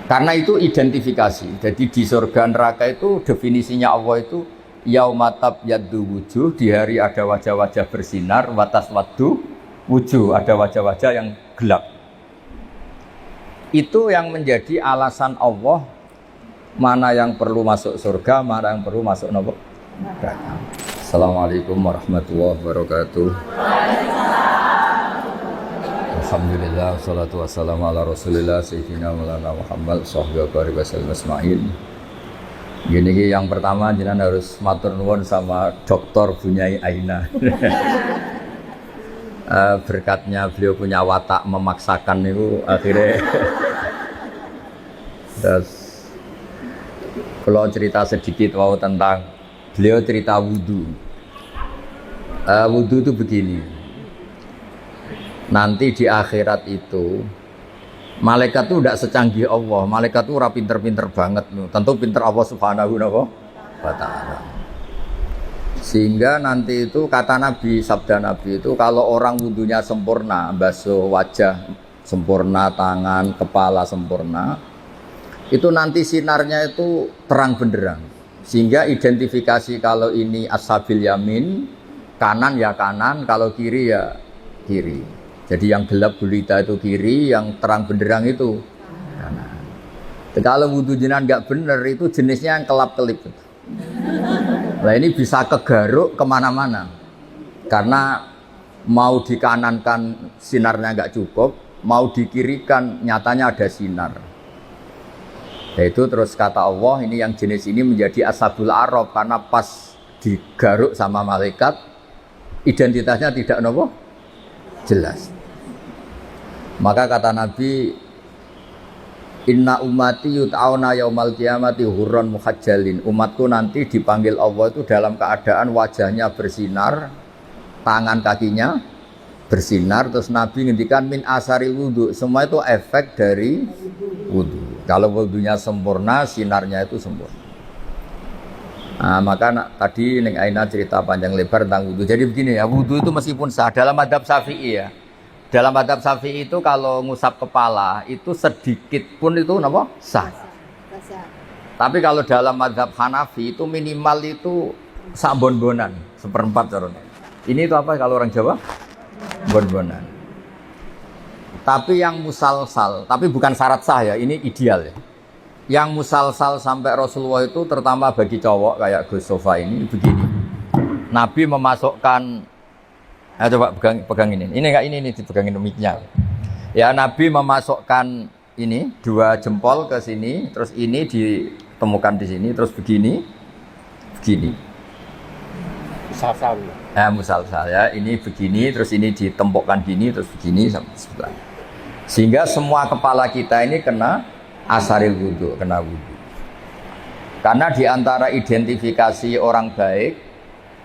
Karena itu identifikasi. Jadi di surga neraka itu definisinya Allah itu yaumatab yaddu wujuh, di hari ada wajah-wajah bersinar, watas waddu wujuh, ada wajah-wajah yang gelap. Itu yang menjadi alasan Allah mana yang perlu masuk surga, mana yang perlu masuk neraka. Assalamualaikum warahmatullahi wabarakatuh. Alhamdulillah, wassalatu wassalamu ala rasulillah Sayyidina Maulana Muhammad Sahbihi wa sallam asma'in. Gini yang pertama jenengan harus matur nuwun sama Dr. Bunyai Aina. Berkatnya beliau punya watak memaksakan itu akhirnya. Terus kalau cerita sedikit tentang beliau cerita wudhu. Wudhu itu begini. Nanti di akhirat itu malaikat itu tidak secanggih Allah. Malaikat itu ora pinter-pinter banget. Tentu pinter Allah Subhanahu wa ta'ala. Sehingga nanti itu kata Nabi, sabda Nabi itu kalau orang wudhunya sempurna, basuh wajah sempurna, tangan, kepala sempurna, itu nanti sinarnya itu terang benderang. Sehingga identifikasi kalau ini ashabil yamin, kanan ya kanan, kalau kiri ya kiri. Jadi yang gelap gulita itu kiri, yang terang benderang itu kanan. Kalau wudhu jenengan nggak bener itu jenisnya yang kelap-kelip. Nah ini bisa kegaruk kemana-mana. Karena mau dikanankan sinarnya nggak cukup, mau dikirikan nyatanya ada sinar. Yaitu terus kata Allah ini yang jenis ini menjadi ashabul araf karena pas digaruk sama malaikat identitasnya tidak jelas. Maka kata Nabi, inna ummati yut'auna yaumal qiyamati hurran muhajjalin. Umatku nanti dipanggil Allah itu dalam keadaan wajahnya bersinar, tangan kakinya bersinar. Terus Nabi ngendikan min asaril wudhu. Semua itu efek dari wudhu. Kalau wudhunya sempurna, sinarnya itu sempurna. Nah, maka tadi Neng Aina cerita panjang lebar tentang wudhu. Jadi begini ya, wudhu itu meskipun sah dalam madhab Syafi'i ya. Dalam madhab Syafi'i itu kalau ngusap kepala itu sedikit pun itu sah. Tapi kalau dalam madhab Hanafi itu minimal itu sak bon-bonan, seperempat caranya. Ini itu apa kalau orang Jawa? Bon-bonan. Tapi yang musalsal, tapi bukan syarat sah ya, ini ideal ya. Yang musalsal sampai Rasulullah itu terutama bagi cowok kayak Gus Sofa ini begini. Nabi memasukkan coba pegang ini. Ini enggak ini dipegangin mic-nya. Ya Nabi memasukkan ini dua jempol ke sini, terus ini ditemukan di sini, terus begini. Musalsal. Musalsal ya. Ini begini, terus ini ditempokkan gini, terus begini sampai sebelah. Sehingga semua kepala kita ini kena asaril wudhu, kena wudhu. Karena di antara identifikasi orang baik,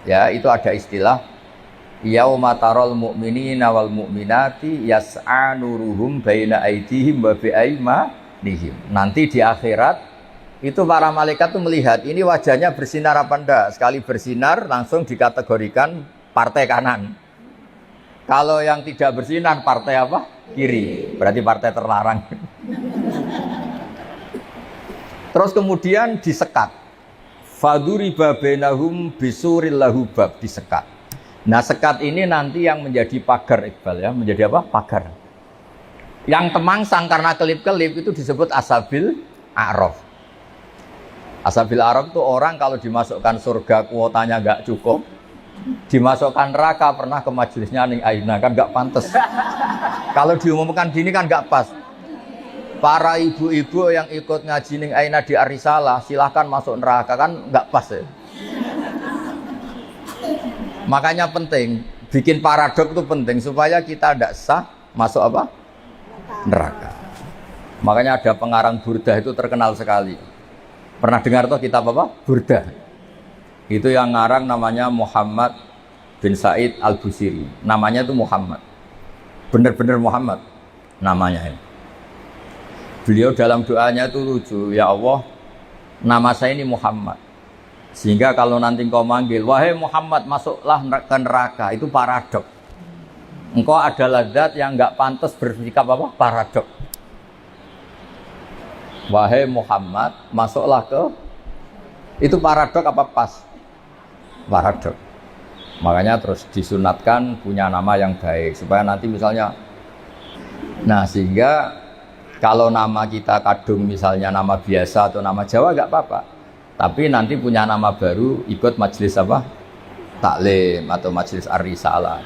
ya itu ada istilah yauma taral mu'minina wal mu'minati yas'a nuruhum baina aydihim wa bi aymanihim. Nanti di akhirat itu para malaikat tuh melihat ini wajahnya bersinar apa enggak. Sekali bersinar langsung dikategorikan partai kanan. Kalau yang tidak bersinar partai apa? Kiri. Berarti partai terlarang. Terus kemudian disekat. Faduriba bainahum bisuril lahu bab, disekat. Nah sekat ini nanti yang menjadi pagar Iqbal ya, menjadi apa? Pagar. Yang temangsang karena kelip-kelip itu disebut ashabil a'raf. Ashabil a'raf itu orang kalau dimasukkan surga kuotanya nggak cukup, dimasukkan neraka pernah ke majelisnya Ning Aina kan nggak pantas. Kalau diumumkan gini kan nggak pas. Para ibu-ibu yang ikut ngaji Ning Aina di Arisalah silahkan masuk neraka kan nggak pas ya. Makanya penting, bikin paradok itu penting supaya kita tidak sah masuk apa? Neraka. Makanya ada pengarang Burdah itu terkenal sekali. Pernah dengar tuh kitab apa? Burdah. Itu yang ngarang namanya Muhammad bin Said Al-Busiri. Namanya itu Muhammad. Benar-benar Muhammad namanya. Beliau dalam doanya itu lucu. Ya Allah, nama saya ini Muhammad. Sehingga kalau nanti engkau manggil, wahai Muhammad masuklah ke neraka, itu paradok. Engkau adalah zat yang nggak pantas bersikap apa? Paradok. Wahai Muhammad, masuklah ke. Itu paradok apa pas? Paradok. Makanya terus disunatkan punya nama yang baik supaya nanti misalnya, nah sehingga kalau nama kita kadung misalnya nama biasa atau nama Jawa gak apa-apa, tapi nanti punya nama baru ikut majelis apa? Taklim atau majelis ar-risalah.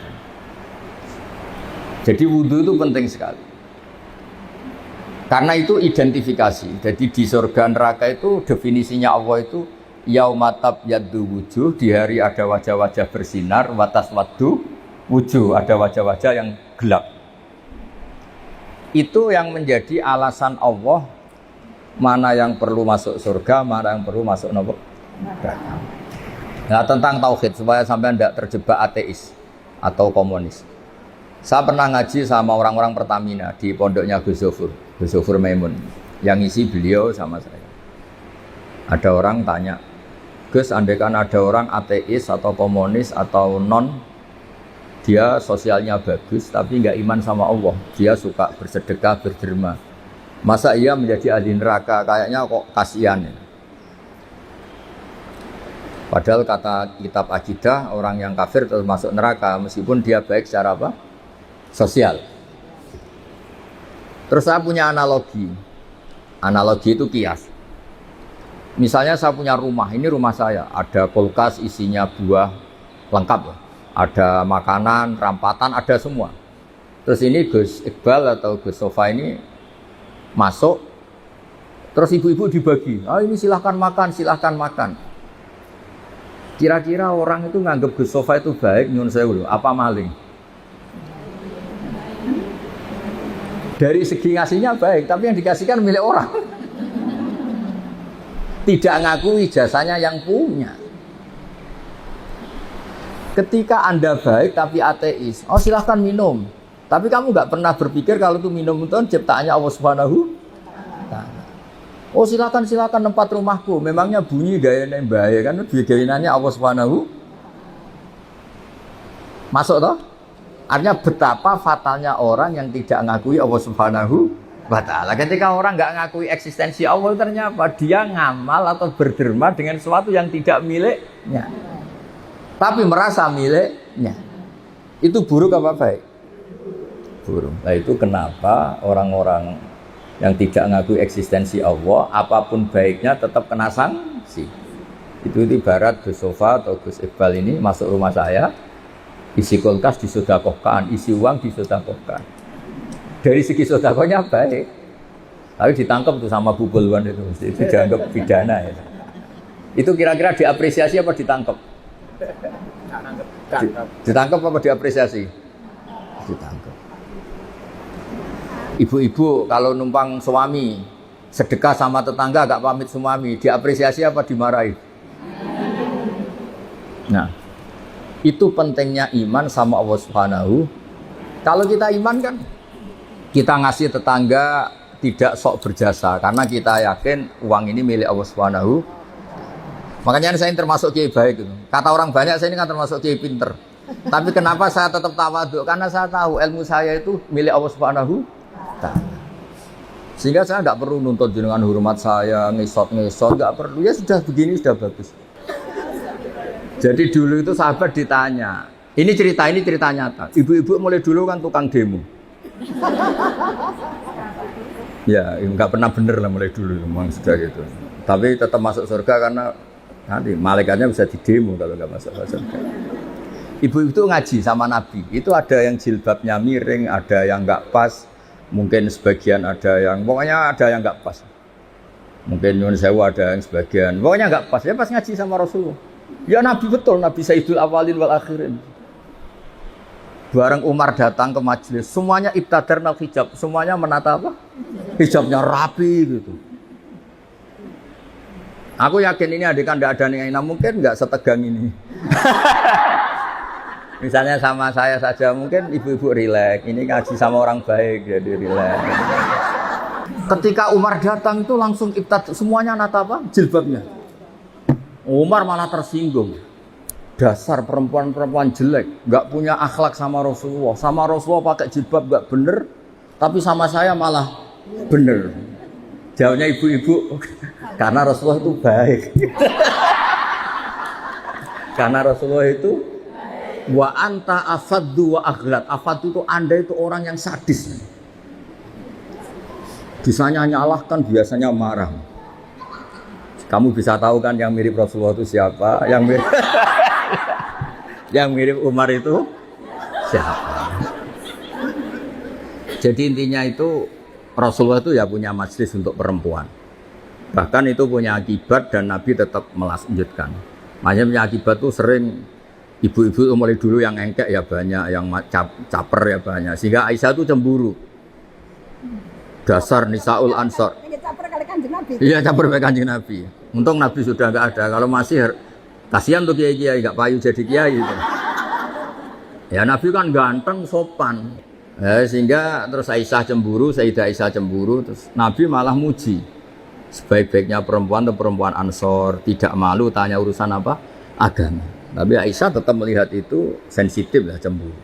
Jadi wudhu itu penting sekali. Karena itu identifikasi. Jadi di surga neraka itu definisinya Allah itu yaumatab yaddu wujuh, di hari ada wajah-wajah bersinar, watas waddu wujuh, ada wajah-wajah yang gelap. Itu yang menjadi alasan Allah mana yang perlu masuk surga, mana yang perlu masuk neraka. Nah, tentang tauhid supaya sampai tidak terjebak ateis atau komunis. Saya pernah ngaji sama orang-orang Pertamina di pondoknya Gus Zofur Maimun, yang isi beliau sama saya. Ada orang tanya, Gus, andaikan ada orang ateis atau komunis atau non, dia sosialnya bagus tapi nggak iman sama Allah, dia suka bersedekah, berderma, masa ia menjadi ahli neraka? Kayaknya kok kasihan ya. Padahal kata kitab akidah, orang yang kafir tetap masuk neraka meskipun dia baik secara apa? Sosial. Terus saya punya analogi. Analogi itu kias. Misalnya saya punya rumah, ini rumah saya, ada kulkas isinya buah lengkap, ada makanan, rampatan, ada semua. Terus ini Gus Iqbal atau Gus Sofa ini masuk, terus ibu-ibu dibagi, ini silahkan makan, silahkan makan. Kira-kira orang itu nganggap Gus Sofa itu baik, nyun sewu, apa maling? Dari segi ngasihnya baik, tapi yang dikasihkan milik orang. Tidak ngakui jasanya yang punya. Ketika Anda baik tapi ateis, oh silahkan minum. Tapi kamu nggak pernah berpikir kalau itu minum itu ciptaannya Allah Subhanahu wa Ta'ala. Oh silahkan tempat rumahku. Memangnya bunyi gayanya yang bahaya kan? Gayanya Allah Subhanahu. Masuk toh? Artinya betapa fatalnya orang yang tidak ngakui Allah Subhanahu wa Ta'ala. Ketika orang nggak ngakui eksistensi Allah, ternyata apa? Dia ngamal atau berderma dengan sesuatu yang tidak miliknya, tapi merasa miliknya. Itu buruk apa baik? Buruk. Nah itu kenapa orang-orang yang tidak ngakui eksistensi Allah, apapun baiknya tetap kena sanksi. Itu ibarat Gus Sofa atau Gus Iqbal ini masuk rumah saya, isi kulkas disedekahkan, isi uang disedekahkan. Dari segi sedekahnya baik, tapi ditangkap tuh sama Bu Bulwan itu dianggap pidana ya. Itu kira-kira diapresiasi apa ditangkap? Ditangkap apa diapresiasi? Ditangkap. Ibu-ibu kalau numpang suami sedekah sama tetangga gak pamit suami, diapresiasi apa dimarahi? Nah, itu pentingnya iman sama Allah Subhanahu. Kalau kita iman kan, kita ngasih tetangga tidak sok berjasa karena kita yakin uang ini milik Allah Subhanahu. Makanya saya termasuk kiai baik gitu. Kata orang banyak saya ini kan termasuk kiai pinter. Tapi kenapa saya tetap tawadhu? Karena saya tahu ilmu saya itu milik Allah Subhanahu. Sehingga saya tidak perlu nuntut jenengan hormat saya, ngesot, nggak perlu. Ya sudah begini sudah bagus. Jadi dulu itu sahabat ditanya, ini cerita nyata. Ibu-ibu mulai dulu kan tukang demo. Ya nggak pernah bener lah mulai dulu, memang sudah gitu. Tapi tetap masuk surga karena nanti malaikatnya bisa didemo kalau nggak masuk surga. Ibu itu ngaji sama Nabi. Itu ada yang jilbabnya miring, ada yang nggak pas. Mungkin sebagian ada yang, pokoknya ada yang nggak pas. Mungkin nyuwun sewu ada yang sebagian, pokoknya nggak pas. Ya pas ngaji sama Rasulullah. Ya Nabi betul, Nabi Sayyidul Awalin wal Akhirin. Bareng Umar datang ke majelis, semuanya ibtadarnal hijab, semuanya menata apa? Hijabnya rapi gitu. Aku yakin ini adekan tidak ada yang mungkin nggak setegang ini. Misalnya sama saya saja, mungkin ibu-ibu rileks. Ini ngaji sama orang baik, jadi rileks. Ketika Umar datang itu langsung ibtad, semuanya nata apa? Jilbabnya. Umar malah tersinggung. Dasar perempuan-perempuan jelek, nggak punya akhlak sama Rasulullah. Sama Rasulullah pakai jilbab nggak bener, tapi sama saya malah bener. Jawabnya ibu-ibu, karena Rasulullah itu baik. Karena Rasulullah itu wa anta afaddu wa aghlad. Afaddu itu Anda itu orang yang sadis. Bisanya nyalahkan, biasanya marah. Kamu bisa tahu kan yang mirip Rasulullah itu siapa? Yang mirip yang mirip Umar itu siapa? Jadi intinya itu Rasulullah itu ya punya majlis untuk perempuan. Bahkan itu punya akibat dan Nabi tetap melanjutkan. Makanya punya akibat tuh sering ibu-ibu mulai dulu yang engkek ya banyak, yang caper ya banyak. Sehingga Aisyah tuh cemburu. Dasar Nisaul Ansor. Iya caper kali Kanjeng Nabi. Untung Nabi sudah enggak ada. Kalau masih kasihan tuh kiai-kiai enggak payu jadi kiai gitu. Ya Nabi kan ganteng, sopan. Sehingga terus Aisyah cemburu, Sayyidah Aisyah cemburu, terus Nabi malah muji. Sebaik-baiknya perempuan atau perempuan Ansor, tidak malu tanya urusan apa? Agama. Tapi Aisyah tetap melihat itu sensitif lah cemburu.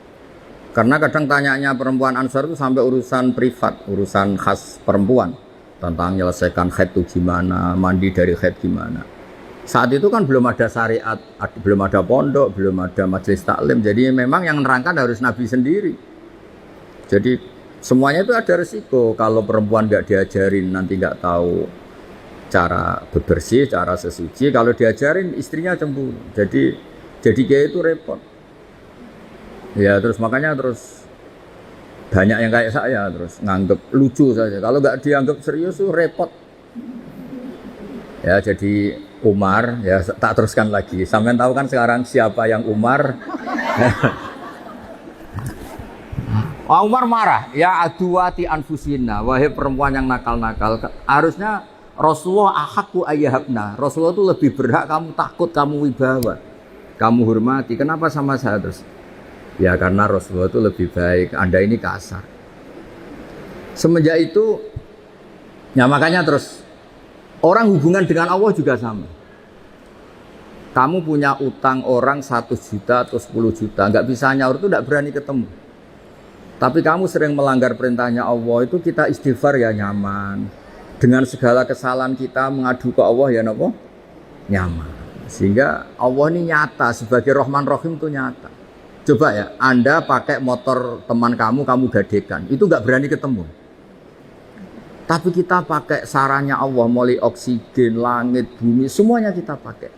Karena kadang tanyanya perempuan Ansor itu sampai urusan privat, urusan khas perempuan. Tentang menyelesaikan haid itu gimana, mandi dari haid gimana. Saat itu kan belum ada syariat, belum ada pondok, belum ada majelis taklim. Jadi memang yang menerangkan harus Nabi sendiri. Jadi semuanya itu ada resiko. Kalau perempuan nggak diajarin nanti nggak tahu cara bebersih, cara sesuci. Kalau diajarin istrinya cemburu. Jadi kayak itu repot. Ya terus makanya terus banyak yang kayak saya terus nganggep lucu saja. Kalau nggak dianggap serius tuh repot. Ya jadi Umar ya tak teruskan lagi. Sampai tahu kan sekarang siapa yang Umar? Umar marah. Ya aduwati anfusina, wahai perempuan yang nakal-nakal. Harusnya Rasulullah ahakku ayyahabna. Rasulullah itu lebih berhak kamu takut, kamu wibawa, kamu hormati. Kenapa sama saya terus? Ya karena Rasulullah itu lebih baik, Anda ini kasar. Semenjak itu, ya makanya terus orang hubungan dengan Allah juga sama. Kamu punya utang orang 1 juta atau 10 juta, nggak bisa nyaur itu nggak berani ketemu. Tapi kamu sering melanggar perintahnya Allah, itu kita istighfar ya nyaman. Dengan segala kesalahan kita mengadu ke Allah ya napa? Nyaman. Sehingga Allah ini nyata, sebagai Rahman Rahim itu nyata. Coba ya, Anda pakai motor teman kamu gadekan, itu nggak berani ketemu. Tapi kita pakai sarannya Allah, mulai oksigen, langit, bumi, semuanya kita pakai.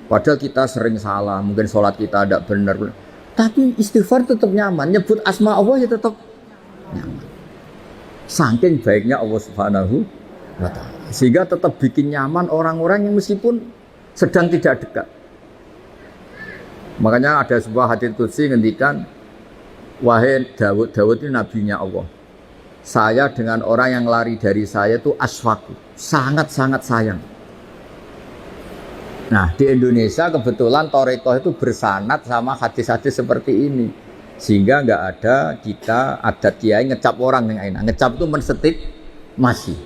Padahal kita sering salah, mungkin sholat kita tidak benar. Tapi istighfar tetap nyaman, nyebut asma Allah ya tetap nyaman. Saking baiknya Allah Subhanahu wa Ta'ala. Sehingga tetap bikin nyaman orang-orang yang meskipun sedang tidak dekat. Makanya ada sebuah hadits qudsi ngendikan, wahai Daud ini nabinya Allah. Saya dengan orang yang lari dari saya itu aswaku, sangat-sangat sayang. Nah di Indonesia kebetulan Torekoh itu bersanad sama hadis-hadis seperti ini. Sehingga nggak ada kita adat kiai ngecap orang yang enak. Ngecap itu mensetip masih.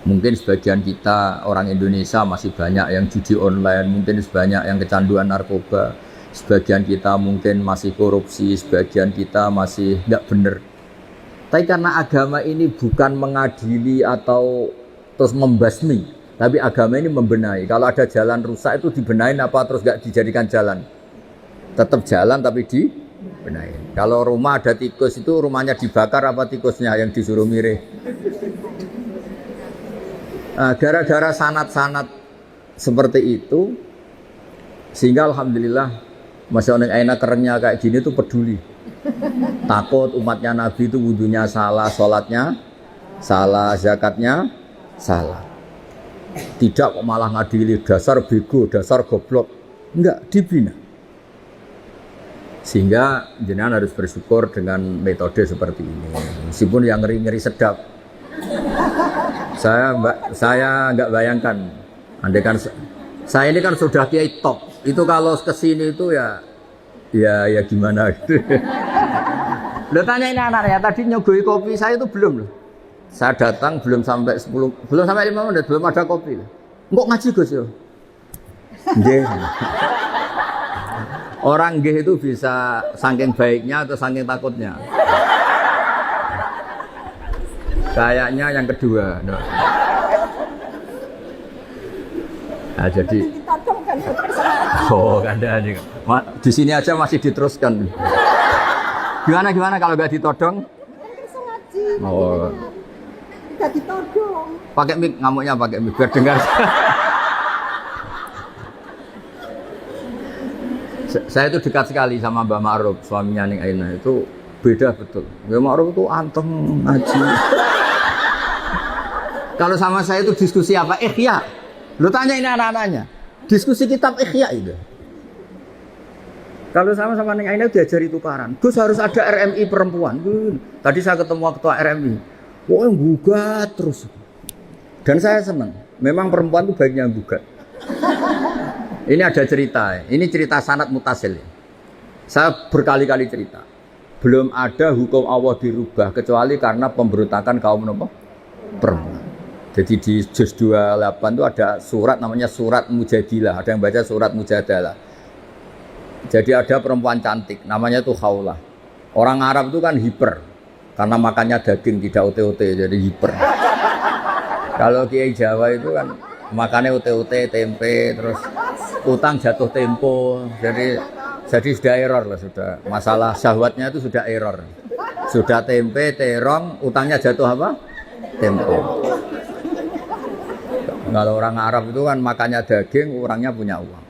Mungkin sebagian kita orang Indonesia masih banyak yang judi online, mungkin sebanyak yang kecanduan narkoba, sebagian kita mungkin masih korupsi, sebagian kita masih nggak bener. Tapi karena agama ini bukan mengadili atau terus membasmi, tapi agama ini membenahi. Kalau ada jalan rusak itu dibenahin apa terus nggak dijadikan jalan? Tetap jalan tapi dibenahin. Kalau rumah ada tikus itu rumahnya dibakar apa tikusnya yang disuruh mirih? Gara-gara sanat-sanat seperti itu, sehingga alhamdulillah masih orang enak kerennya kayak gini tuh peduli. Takut umatnya Nabi itu wudunya salah, sholatnya salah, zakatnya salah. Tidak kok malah ngadili dasar bego, dasar goblok. Enggak, dibina. Sehingga jenengan harus bersyukur dengan metode seperti ini. Meskipun yang ngeri-ngeri sedap. Saya nggak bayangkan, andai kan saya ini kan sudah kiai top, itu kalau kesini itu ya gimana gitu. Lo tanya ini anaknya tadi nyogoi kopi saya itu belum loh. Saya datang belum sampai 5 menit belum ada kopi. Kok ngaji Gus yo? Nggih. Orang nggih itu bisa saking baiknya atau saking takutnya. Kayaknya yang kedua. No. Nah, jadi oh kan ada di sini aja masih diteruskan. Gimana kalau nggak ditodong? Oh, tidak ditodong. Pakai mic, ngamuknya pakai mic biar dengar. Saya itu dekat sekali sama Mbak Ma'ruf, suaminya Ning Aina itu beda betul. Mbak Ma'ruf itu anteng ngaji. Kalau sama saya itu diskusi apa? Ikhya. Lu tanya ini anak-anaknya. Diskusi kitab Ikhya itu. Kalau sama Ning Aina diajari tukaran. Gus harus ada RMI perempuan. Tadi saya ketemu ketua RMI. Wah, gugat terus. Dan saya senang. Memang perempuan itu baiknya gugat. Ini ada cerita. Ini cerita sanad mutasil. Saya berkali-kali cerita. Belum ada hukum Allah dirubah kecuali karena pemberontakan kaum perempuan. Jadi di juz 28 itu ada surat namanya surat Mujadilah. Ada yang baca surat Mujadalah. Jadi ada perempuan cantik, namanya itu Khawlah. Orang Arab itu kan hiper, karena makannya daging tidak ote-ote, jadi hiper. Kalau Kiai Jawa itu kan makannya ote-ote, tempe, terus utang jatuh tempo. Jadi sudah error lah sudah. Masalah syahwatnya itu sudah error. Sudah tempe, terong, utangnya jatuh apa? Tempo. Kalau orang Arab itu kan makannya daging, orangnya punya uang.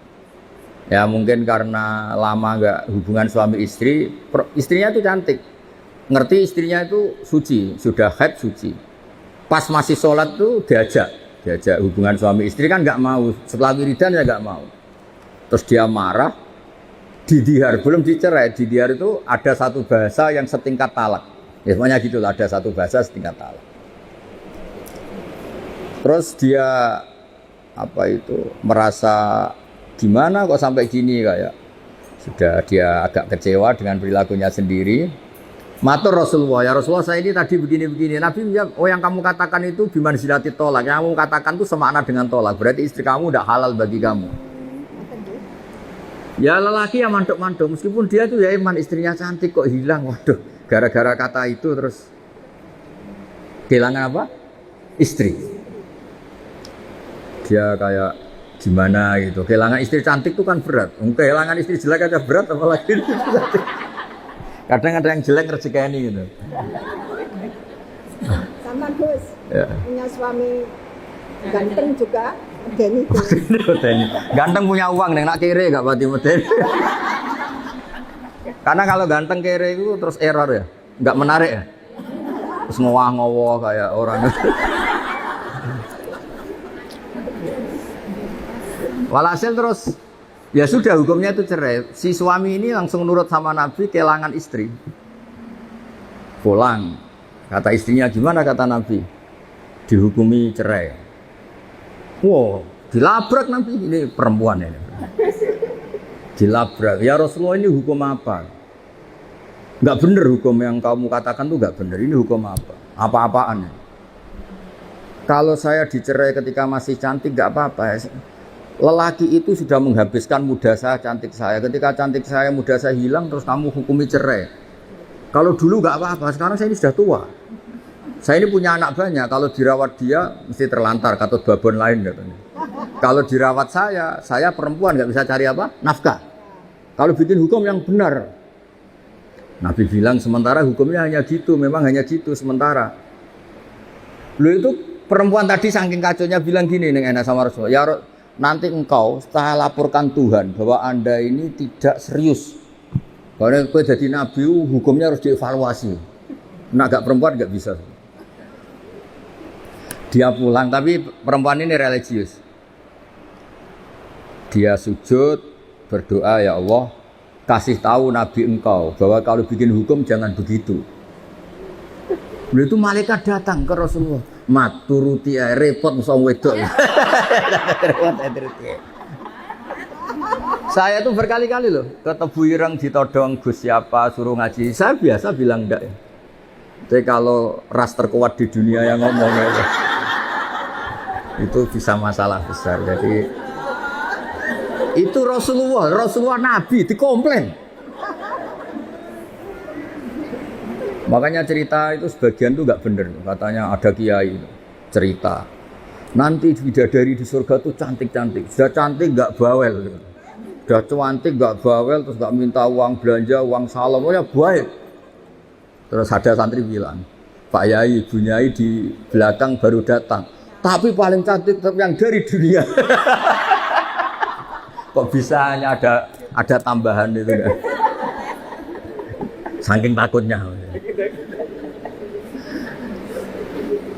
Ya mungkin karena lama nggak hubungan suami istri, istrinya itu cantik. Ngerti istrinya itu suci, sudah haid suci. Pas masih sholat tuh diajak hubungan suami istri kan nggak mau. Setelah wiridan ya nggak mau. Terus dia marah, didihar, belum dicerai. Didihar itu ada satu bahasa yang setingkat talak. Ya semuanya gitulah, ada satu bahasa setingkat talak. Terus dia merasa gimana kok sampai gini kayak sudah dia agak kecewa dengan perilakunya sendiri. Matur Rasulullah, ya Rasulullah saya ini tadi begini-begini. Nabi menjawab, oh yang kamu katakan itu biman zilati tolak. Yang kamu katakan itu semakna dengan tolak. Berarti istri kamu tidak halal bagi kamu. Ya lelaki yang mantuk-mantuk, meskipun dia tuh ya iman istrinya cantik kok hilang. Waduh, gara-gara kata itu terus kehilangan apa? Istri. Dia kayak gimana gitu. Kehilangan istri cantik itu kan berat. Kehilangan istri jelek aja berat, apalagi istri cantik. Kadang ada yang jelek rezeki gitu. Sama Gus, ya. Punya suami ganteng juga, Deni Gus. Ganteng punya uang, nak kere gak berarti medeni. Karena kalau ganteng kere itu terus error ya, nggak menarik ya. Terus ngowah-ngowah kayak orang. Walhasil terus ya sudah hukumnya itu cerai. Si suami ini langsung nurut sama Nabi, kehilangan istri. Pulang. Kata istrinya gimana kata Nabi? Dihukumi cerai. Wow, dilabrak Nabi ini perempuan ini. Dilabrak. Ya Rasulullah ini hukum apa? Enggak benar hukum yang kamu katakan tuh enggak benar. Ini hukum apa? Apa-apaan? Kalau saya dicerai ketika masih cantik enggak apa-apa. Lelaki itu sudah menghabiskan muda saya, cantik saya. Ketika cantik saya, muda saya hilang, terus kamu hukumi cerai. Kalau dulu nggak apa-apa, sekarang saya ini sudah tua. Saya ini punya anak banyak. Kalau dirawat dia, mesti terlantar, katut babon lain katanya. Kalau dirawat saya perempuan nggak bisa cari apa? Nafkah. Kalau bikin hukum yang benar, Nabi bilang sementara hukumnya hanya gitu, memang hanya gitu sementara. Lu itu perempuan tadi saking kacaunya bilang gini nih enak sama Rasulullah. Ya nanti engkau saya laporkan Tuhan bahwa Anda ini tidak serius. Karena kau jadi nabi hukumnya harus dievaluasi. Nah gak perempuan gak bisa. Dia pulang tapi perempuan ini religius. Dia sujud berdoa ya Allah kasih tahu nabi engkau bahwa kalau bikin hukum jangan begitu. Lalu itu malaikat datang ke Rasulullah. Mat turuti repot musuh wedok. Saya tuh berkali-kali loh ketemu ireng ditodong Gus siapa suruh ngaji. Saya biasa bilang enggak ya. Jadi kalau ras terkuat di dunia yang ngomongnya itu bisa masalah besar. Jadi itu Rasulullah Nabi dikomplain. Makanya cerita itu sebagian tuh nggak bener. Katanya ada kiai cerita Nanti bidadari di surga tuh cantik-cantik. Sudah cantik nggak bawel. Sudah cantik nggak bawel terus nggak minta uang belanja, uang salam, ya baik. Terus ada santri bilang, Pak Yai, Ibu Nyai di belakang baru datang. Tapi paling cantik tetap yang dari dunia. Kok bisa hanya ada tambahan itu kan? Saking takutnya.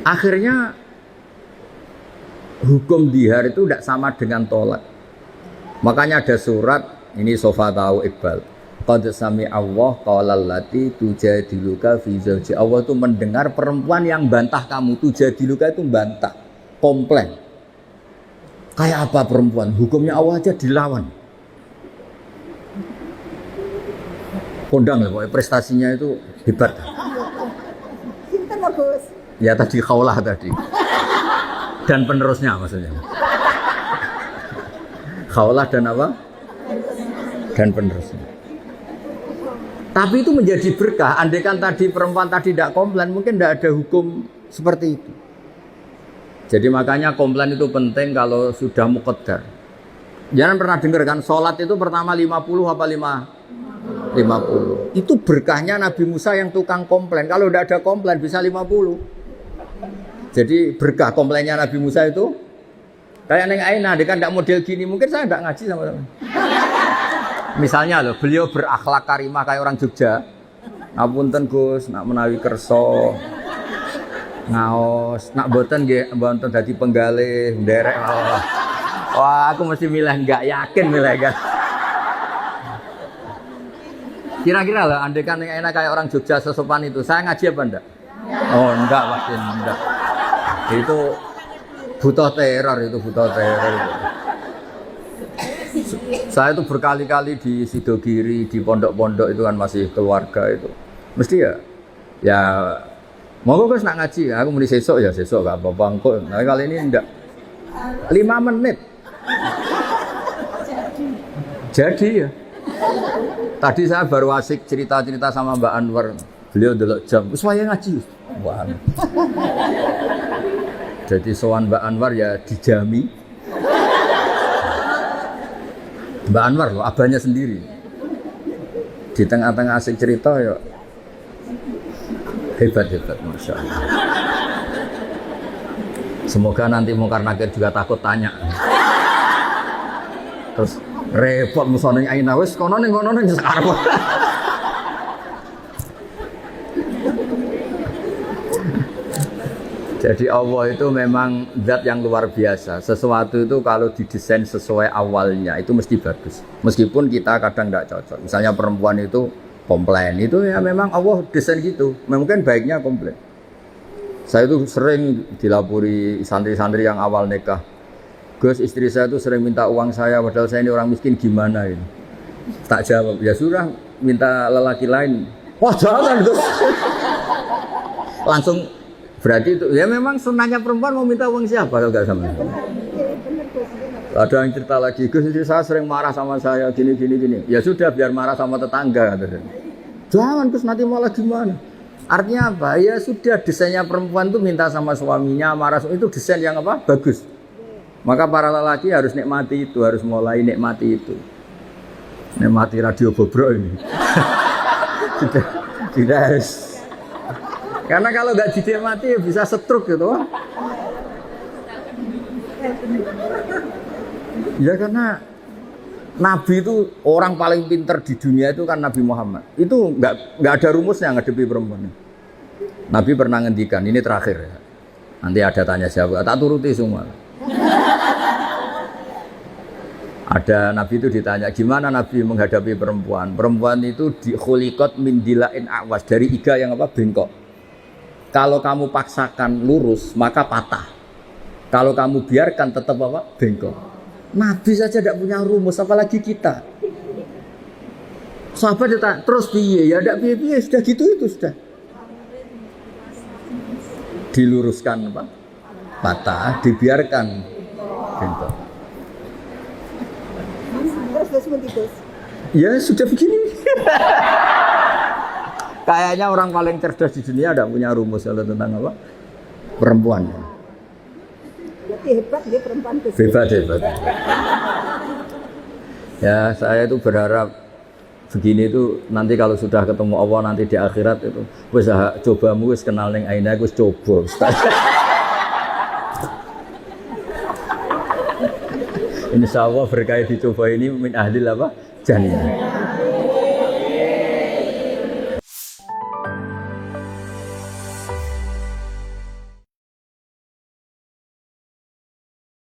Akhirnya hukum dihar itu tidak sama dengan tolak. Makanya ada surat ini Sofa tahu Iqbal. Qad sami Allah qaulal lati tujadiluka fi zawji. Allah itu mendengar perempuan yang bantah kamu. Tujadiluka itu bantah, komplain. Kayak apa perempuan? Hukumnya Allah aja dilawan. Kondang lah, pokoknya prestasinya itu hebat. Cinta Gus. Ya tadi Khaulah tadi. Dan penerusnya maksudnya. Khaulah dan apa? Dan penerusnya. Tapi itu menjadi berkah. Andaikan tadi perempuan tadi tidak komplain, mungkin tidak ada hukum seperti itu. Jadi makanya komplain itu penting kalau sudah muqaddar. Jangan pernah dengar kan sholat itu pertama 50 apa 50. Itu berkahnya Nabi Musa yang tukang komplain. Kalau tidak ada komplain bisa 50. Jadi berkah komplainnya Nabi Musa itu kayak Neng Aina, dia kan tidak model gini, mungkin saya tidak ngaji sama teman. Misalnya loh, beliau berakhlak karimah kayak orang Jogja. Ngapunten Gus, nak menawi kerso, ngaos, nak boten nggih, mboten dadi penggalih, nderek. Wah, aku mesti milih enggak yakin milih kan. Kira-kira lah, andai kan Neng Aina kayak orang Jogja sesopan itu, saya ngaji apa enggak? Oh enggak, pasti enggak. Itu butuh teror itu. Saya itu berkali-kali di Sidogiri, di pondok-pondok itu kan masih keluarga itu. Mesti ya monggo Gus nak ngaji, aku muni sesuk ya sesuk gak apa-apa engko. Nah kali ini enggak. 5 menit. Jadi ya. Tadi saya baru asik cerita-cerita sama Mbak Anwar. Beliau delok jam, wis wayahe ngaji. Wah. Jadi sowan Mbak Anwar ya dijami. Mbak Anwar loh, abahnya sendiri. Di tengah-tengah asik cerita ya hebat, Masya Allah. Semoga nanti Mungkar Nakir juga takut tanya. Terus repot musoning Aina wis kono ning sekarang. Jadi Allah itu memang zat yang luar biasa. Sesuatu itu kalau didesain sesuai awalnya itu mesti bagus. Meskipun kita kadang tidak cocok. Misalnya perempuan itu komplain, itu ya memang Allah desain gitu. Mungkin baiknya komplain. Saya itu sering dilapori santri-santri yang awal nikah. Gus, istri saya itu sering minta uang saya, padahal saya ini orang miskin, gimana ini? Tak jawab, ya sudah minta lelaki lain. Wah jangan Gus. Langsung. Berarti itu, ya memang sunahnya perempuan mau minta uang siapa kalau nggak sama. Ada yang cerita lagi, Gus istri saya sering marah sama saya, gini. Ya sudah biar marah sama tetangga. Jangan Gus nanti malah gimana. Artinya apa? Ya sudah desainnya perempuan itu minta sama suaminya, marah itu desain yang apa? Bagus. Maka para lelaki harus nikmati itu, harus mulai nikmati itu. Nikmati radio bobrok ini. Tidak harus. Karena kalau nggak dinikmati ya bisa stroke gitu. Ya karena Nabi itu orang paling pintar di dunia itu kan Nabi Muhammad. Itu nggak ada rumusnya ngadepi perempuan. Nabi pernah ngendikan, ini terakhir ya. Nanti ada tanya jawab, tak turuti semua. Ada Nabi itu ditanya, gimana Nabi menghadapi perempuan? Perempuan itu khuliqat min dilain awas, dari iga yang apa? Bengkok. Kalau kamu paksakan lurus, maka patah. Kalau kamu biarkan tetap apa? Bengkok. Nabi saja tidak punya rumus, apalagi kita. Sahabat ditanya, terus piye? Ya tidak piye-piye, sudah gitu itu sudah. Diluruskan apa? Patah, dibiarkan bengkok. Ya sudah begini. Kayaknya orang paling cerdas di dunia tidak punya rumus kalau tentang apa? Perempuan. Berarti hebat dia perempuan Gus. Hebat. Ya, saya itu berharap begini itu nanti kalau sudah ketemu Allah nanti di akhirat itu wis cobamu wis kenal ning aina wis coba. Insya Allah berkait dicoba ini min ahlil apa? Jannah.